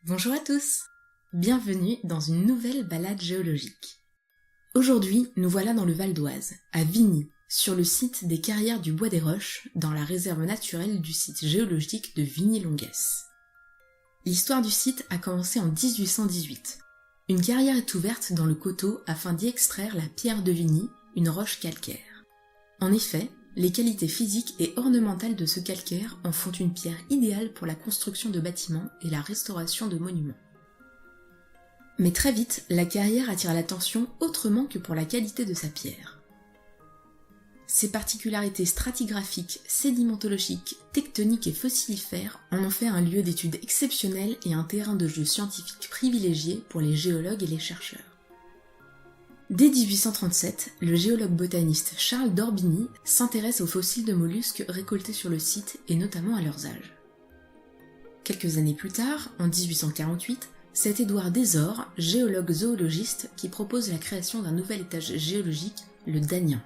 Bonjour à tous, bienvenue dans une nouvelle balade géologique. Aujourd'hui, nous voilà dans le Val d'Oise, à Vigny, sur le site des Carrières du Bois des Roches, dans la réserve naturelle du site géologique de Vigny-Longuesse. L'histoire du site a commencé en 1818. Une carrière est ouverte dans le coteau afin d'y extraire la pierre de Vigny, une roche calcaire. En effet, les qualités physiques et ornementales de ce calcaire en font une pierre idéale pour la construction de bâtiments et la restauration de monuments. Mais très vite, la carrière attire l'attention autrement que pour la qualité de sa pierre. Ses particularités stratigraphiques, sédimentologiques, tectoniques et fossilifères en ont fait un lieu d'étude exceptionnel et un terrain de jeu scientifique privilégié pour les géologues et les chercheurs. Dès 1837, le géologue botaniste Charles d'Orbigny s'intéresse aux fossiles de mollusques récoltés sur le site et notamment à leurs âges. Quelques années plus tard, en 1848, c'est Édouard Desor, géologue zoologiste, qui propose la création d'un nouvel étage géologique, le Danien.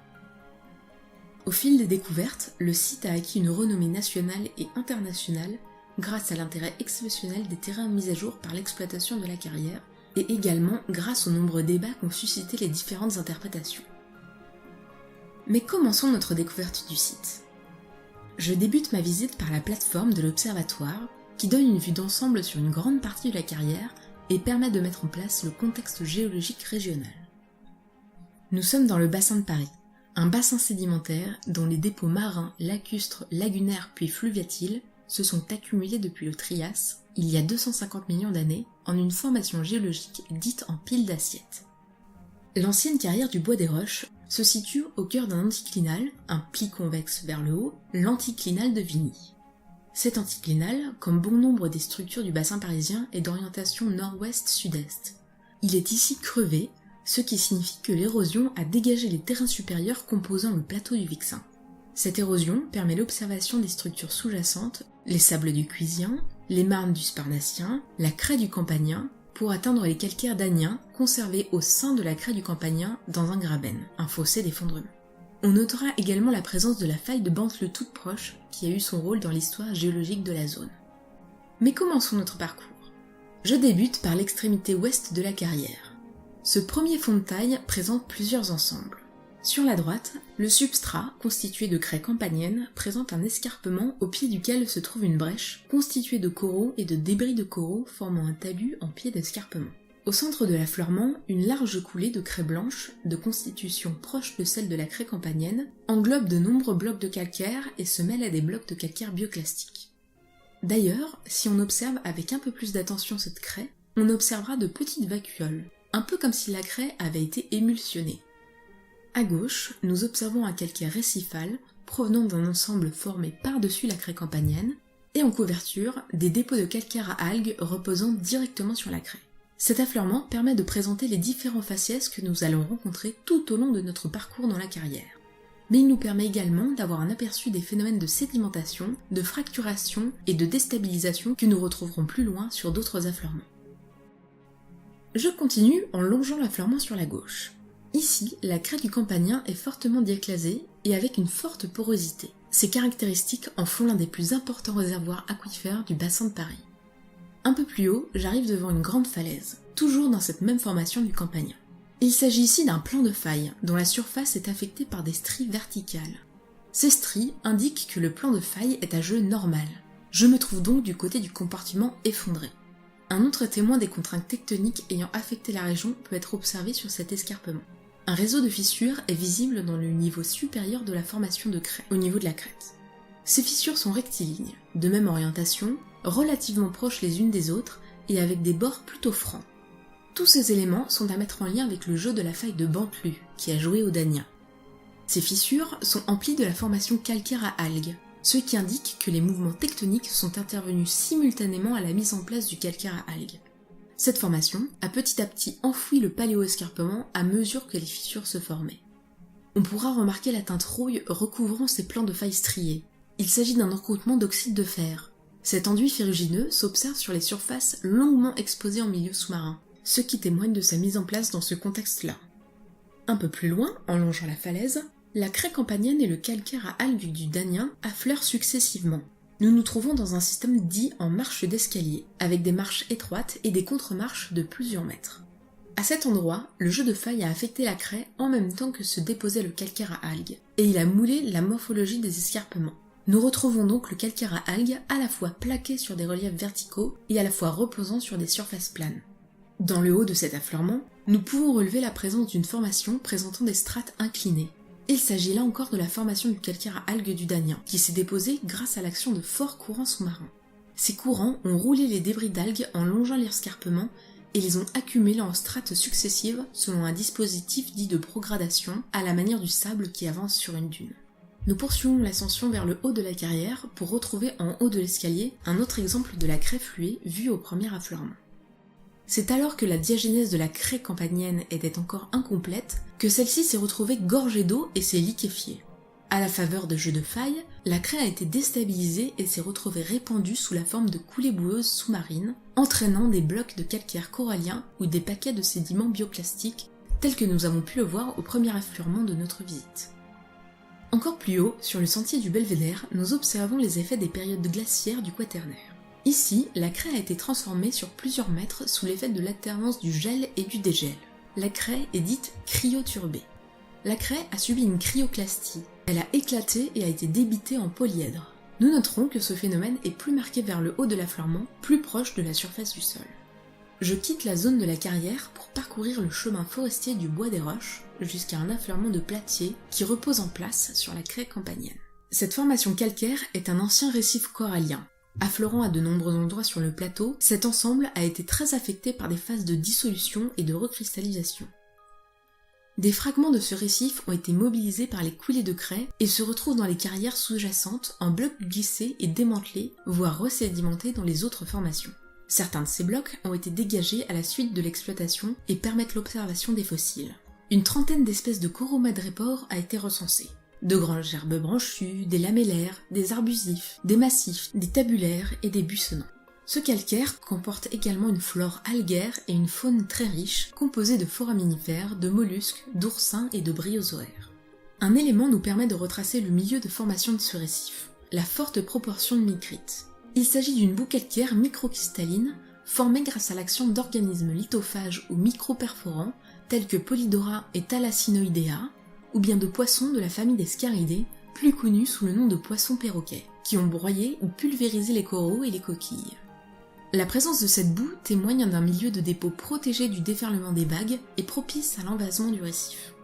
Au fil des découvertes, le site a acquis une renommée nationale et internationale grâce à l'intérêt exceptionnel des terrains mis à jour par l'exploitation de la carrière, et également grâce aux nombreux débats qu'ont suscité les différentes interprétations. Mais commençons notre découverte du site. Je débute ma visite par la plateforme de l'observatoire, qui donne une vue d'ensemble sur une grande partie de la carrière et permet de mettre en place le contexte géologique régional. Nous sommes dans le bassin de Paris, un bassin sédimentaire dont les dépôts marins, lacustres, lagunaires puis fluviatiles se sont accumulés depuis le Trias, il y a 250 millions d'années, en une formation géologique dite en pile d'assiettes. L'ancienne carrière du Bois des Roches se situe au cœur d'un anticlinal, un pli convexe vers le haut, l'anticlinal de Vigny. Cet anticlinal, comme bon nombre des structures du bassin parisien, est d'orientation nord-ouest-sud-est. Il est ici crevé, ce qui signifie que l'érosion a dégagé les terrains supérieurs composant le plateau du Vexin. Cette érosion permet l'observation des structures sous-jacentes, les sables du Cuisien, les marnes du Sparnacien, la craie du Campanien, pour atteindre les calcaires daniens conservés au sein de la craie du Campanien dans un graben, un fossé d'effondrement. On notera également la présence de la faille de Banteleu toute proche, qui a eu son rôle dans l'histoire géologique de la zone. Mais commençons notre parcours. Je débute par l'extrémité ouest de la carrière. Ce premier fond de taille présente plusieurs ensembles. Sur la droite, le substrat, constitué de craie campanienne, présente un escarpement au pied duquel se trouve une brèche, constituée de coraux et de débris de coraux formant un talus en pied d'escarpement. Au centre de l'affleurement, une large coulée de craie blanche, de constitution proche de celle de la craie campanienne, englobe de nombreux blocs de calcaire et se mêle à des blocs de calcaire bioclastiques. D'ailleurs, si on observe avec un peu plus d'attention cette craie, on observera de petites vacuoles, un peu comme si la craie avait été émulsionnée. À gauche, nous observons un calcaire récifal provenant d'un ensemble formé par-dessus la craie campanienne, et en couverture, des dépôts de calcaire à algues reposant directement sur la craie. Cet affleurement permet de présenter les différents faciès que nous allons rencontrer tout au long de notre parcours dans la carrière. Mais il nous permet également d'avoir un aperçu des phénomènes de sédimentation, de fracturation et de déstabilisation que nous retrouverons plus loin sur d'autres affleurements. Je continue en longeant l'affleurement sur la gauche. Ici, la craie du Campanien est fortement diaclasée et avec une forte porosité. Ces caractéristiques en font l'un des plus importants réservoirs aquifères du bassin de Paris. Un peu plus haut, j'arrive devant une grande falaise, toujours dans cette même formation du Campanien. Il s'agit ici d'un plan de faille, dont la surface est affectée par des stries verticales. Ces stries indiquent que le plan de faille est à jeu normal. Je me trouve donc du côté du compartiment effondré. Un autre témoin des contraintes tectoniques ayant affecté la région peut être observé sur cet escarpement. Un réseau de fissures est visible dans le niveau supérieur de la formation de craie, au niveau de la crête. Ces fissures sont rectilignes, de même orientation, relativement proches les unes des autres et avec des bords plutôt francs. Tous ces éléments sont à mettre en lien avec le jeu de la faille de Banteleu, qui a joué au Danien. Ces fissures sont emplies de la formation calcaire à algues, ce qui indique que les mouvements tectoniques sont intervenus simultanément à la mise en place du calcaire à algues. Cette formation a petit à petit enfoui le paléoescarpement à mesure que les fissures se formaient. On pourra remarquer la teinte rouille recouvrant ces plans de faille striés. Il s'agit d'un encroûtement d'oxyde de fer. Cet enduit ferrugineux s'observe sur les surfaces longuement exposées en milieu sous-marin, ce qui témoigne de sa mise en place dans ce contexte-là. Un peu plus loin, en longeant la falaise, la craie campanienne et le calcaire à algues du Danien affleurent successivement. Nous nous trouvons dans un système dit en marche d'escalier, avec des marches étroites et des contre-marches de plusieurs mètres. À cet endroit, le jeu de faille a affecté la craie en même temps que se déposait le calcaire à algues, et il a moulé la morphologie des escarpements. Nous retrouvons donc le calcaire à algues à la fois plaqué sur des reliefs verticaux et à la fois reposant sur des surfaces planes. Dans le haut de cet affleurement, nous pouvons relever la présence d'une formation présentant des strates inclinées. Il s'agit là encore de la formation du calcaire à algues du Danien, qui s'est déposé grâce à l'action de forts courants sous-marins. Ces courants ont roulé les débris d'algues en longeant l'escarpement et les ont accumulés en strates successives selon un dispositif dit de progradation à la manière du sable qui avance sur une dune. Nous poursuivons l'ascension vers le haut de la carrière pour retrouver en haut de l'escalier un autre exemple de la craie fluée vue au premier affleurement. C'est alors que la diagénèse de la craie campanienne était encore incomplète que celle-ci s'est retrouvée gorgée d'eau et s'est liquéfiée. À la faveur de jeux de faille, la craie a été déstabilisée et s'est retrouvée répandue sous la forme de coulées boueuses sous-marines, entraînant des blocs de calcaire corallien ou des paquets de sédiments bioclastiques, tels que nous avons pu le voir au premier affleurement de notre visite. Encore plus haut, sur le sentier du Belvédère, nous observons les effets des périodes glaciaires du Quaternaire. Ici, la craie a été transformée sur plusieurs mètres sous l'effet de l'alternance du gel et du dégel. La craie est dite cryoturbée. La craie a subi une cryoclastie. Elle a éclaté et a été débitée en polyèdre. Nous noterons que ce phénomène est plus marqué vers le haut de l'affleurement, plus proche de la surface du sol. Je quitte la zone de la carrière pour parcourir le chemin forestier du Bois des Roches jusqu'à un affleurement de platier qui repose en place sur la craie campanienne. Cette formation calcaire est un ancien récif corallien. Affleurant à de nombreux endroits sur le plateau, cet ensemble a été très affecté par des phases de dissolution et de recristallisation. Des fragments de ce récif ont été mobilisés par les coulées de craie et se retrouvent dans les carrières sous-jacentes en blocs glissés et démantelés, voire resédimentés dans les autres formations. Certains de ces blocs ont été dégagés à la suite de l'exploitation et permettent l'observation des fossiles. Une trentaine d'espèces de coraux madrépores a été recensée. De grandes gerbes branchues, des lamellaires, des arbusifs, des massifs, des tabulaires et des buissonnants. Ce calcaire comporte également une flore algaire et une faune très riche, composée de foraminifères, de mollusques, d'oursins et de bryozoaires. Un élément nous permet de retracer le milieu de formation de ce récif, la forte proportion de micrites. Il s'agit d'une boue calcaire microcristalline, formée grâce à l'action d'organismes lithophages ou microperforants, tels que Polydora et Thalassinoidea, ou bien de poissons de la famille des scaridés, plus connus sous le nom de poissons perroquets, qui ont broyé ou pulvérisé les coraux et les coquilles. La présence de cette boue témoigne d'un milieu de dépôt protégé du déferlement des vagues et propice à l'envasement du récif.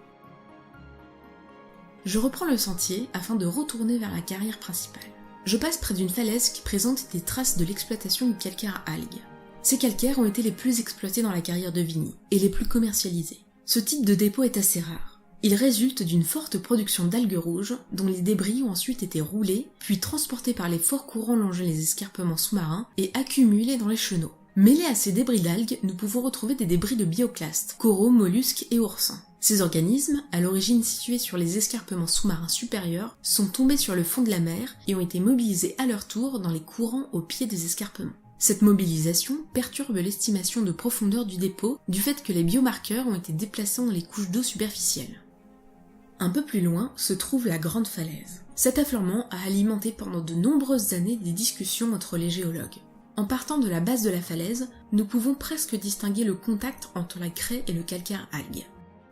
Je reprends le sentier afin de retourner vers la carrière principale. Je passe près d'une falaise qui présente des traces de l'exploitation du calcaire à algues. Ces calcaires ont été les plus exploités dans la carrière de Vigny et les plus commercialisés. Ce type de dépôt est assez rare. Il résulte d'une forte production d'algues rouges dont les débris ont ensuite été roulés, puis transportés par les forts courants longeant les escarpements sous-marins et accumulés dans les chenaux. Mêlés à ces débris d'algues, nous pouvons retrouver des débris de bioclastes, coraux, mollusques et oursins. Ces organismes, à l'origine situés sur les escarpements sous-marins supérieurs, sont tombés sur le fond de la mer et ont été mobilisés à leur tour dans les courants au pied des escarpements. Cette mobilisation perturbe l'estimation de profondeur du dépôt du fait que les biomarqueurs ont été déplacés dans les couches d'eau superficielles. Un peu plus loin se trouve la Grande Falaise. Cet affleurement a alimenté pendant de nombreuses années des discussions entre les géologues. En partant de la base de la falaise, nous pouvons presque distinguer le contact entre la craie et le calcaire à algues.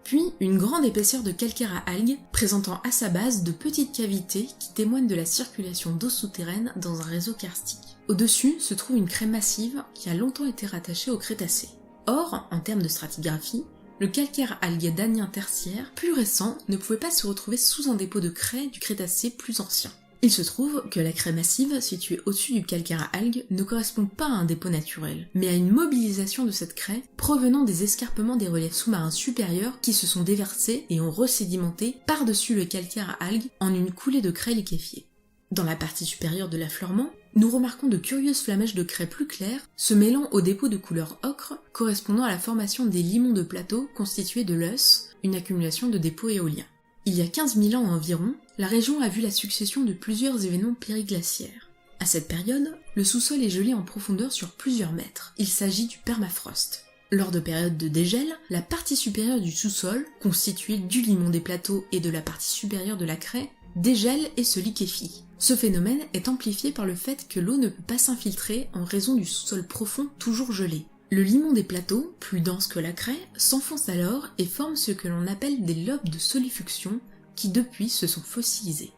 Puis, une grande épaisseur de calcaire à algues, présentant à sa base de petites cavités qui témoignent de la circulation d'eau souterraine dans un réseau karstique. Au-dessus se trouve une craie massive qui a longtemps été rattachée au Crétacé. Or, en termes de stratigraphie, le calcaire algues danien tertiaire, plus récent, ne pouvait pas se retrouver sous un dépôt de craie du Crétacé plus ancien. Il se trouve que la craie massive, située au-dessus du calcaire à algues, ne correspond pas à un dépôt naturel, mais à une mobilisation de cette craie provenant des escarpements des reliefs sous-marins supérieurs qui se sont déversés et ont resédimenté par-dessus le calcaire à algues en une coulée de craie liquéfiée. Dans la partie supérieure de l'affleurement, nous remarquons de curieuses flamèches de craie plus claires se mêlant aux dépôts de couleur ocre correspondant à la formation des limons de plateau constitués de l'Eus, une accumulation de dépôts éoliens. Il y a 15 000 ans environ, la région a vu la succession de plusieurs événements périglaciaires. À cette période, le sous-sol est gelé en profondeur sur plusieurs mètres. Il s'agit du permafrost. Lors de périodes de dégel, la partie supérieure du sous-sol, constituée du limon des plateaux et de la partie supérieure de la craie, dégèle et se liquéfie. Ce phénomène est amplifié par le fait que l'eau ne peut pas s'infiltrer en raison du sous-sol profond toujours gelé. Le limon des plateaux, plus dense que la craie, s'enfonce alors et forme ce que l'on appelle des lobes de solifuction qui depuis se sont fossilisés.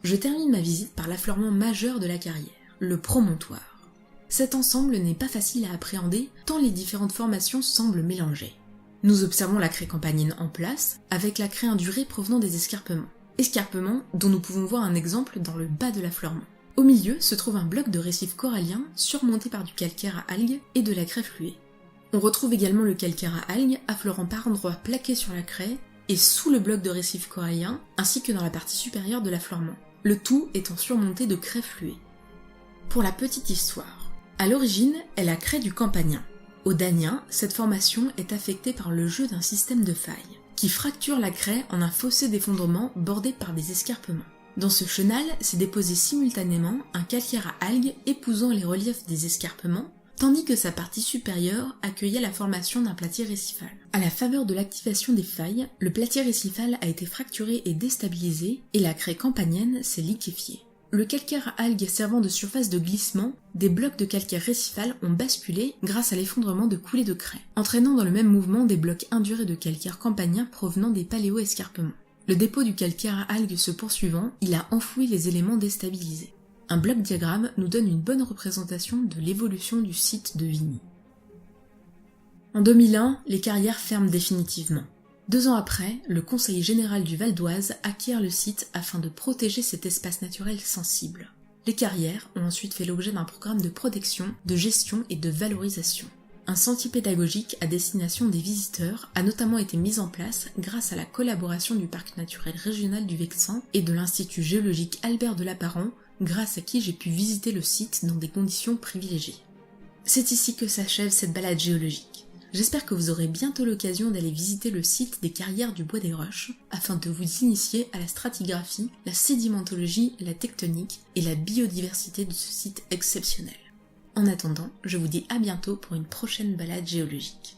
Je termine ma visite par l'affleurement majeur de la carrière, le promontoire. Cet ensemble n'est pas facile à appréhender tant les différentes formations semblent mélangées. Nous observons la craie campanienne en place avec la craie indurée provenant des escarpements. Escarpements dont nous pouvons voir un exemple dans le bas de l'affleurement. Au milieu se trouve un bloc de récif corallien surmonté par du calcaire à algues et de la craie fluée. On retrouve également le calcaire à algues affleurant par endroits plaqué sur la craie et sous le bloc de récif corallien ainsi que dans la partie supérieure de l'affleurement, le tout étant surmonté de craie fluée. Pour la petite histoire, à l'origine est la craie du campanien. Au Danien, cette formation est affectée par le jeu d'un système de failles qui fracture la craie en un fossé d'effondrement bordé par des escarpements. Dans ce chenal s'est déposé simultanément un calcaire à algues épousant les reliefs des escarpements, tandis que sa partie supérieure accueillait la formation d'un platier récifal. À la faveur de l'activation des failles, le platier récifal a été fracturé et déstabilisé, et la craie campanienne s'est liquéfiée. Le calcaire à algues servant de surface de glissement, des blocs de calcaire récifal ont basculé grâce à l'effondrement de coulées de craie, entraînant dans le même mouvement des blocs indurés de calcaire campanien provenant des paléo-escarpements. Le dépôt du calcaire à algues se poursuivant, il a enfoui les éléments déstabilisés. Un bloc diagramme nous donne une bonne représentation de l'évolution du site de Vigny. En 2001, les carrières ferment définitivement. 2 ans après, le Conseil général du Val d'Oise acquiert le site afin de protéger cet espace naturel sensible. Les carrières ont ensuite fait l'objet d'un programme de protection, de gestion et de valorisation. Un sentier pédagogique à destination des visiteurs a notamment été mis en place grâce à la collaboration du Parc naturel régional du Vexin et de l'Institut géologique Albert de Lapparent, grâce à qui j'ai pu visiter le site dans des conditions privilégiées. C'est ici que s'achève cette balade géologique. J'espère que vous aurez bientôt l'occasion d'aller visiter le site des carrières du Bois des Roches afin de vous initier à la stratigraphie, la sédimentologie, la tectonique et la biodiversité de ce site exceptionnel. En attendant, je vous dis à bientôt pour une prochaine balade géologique.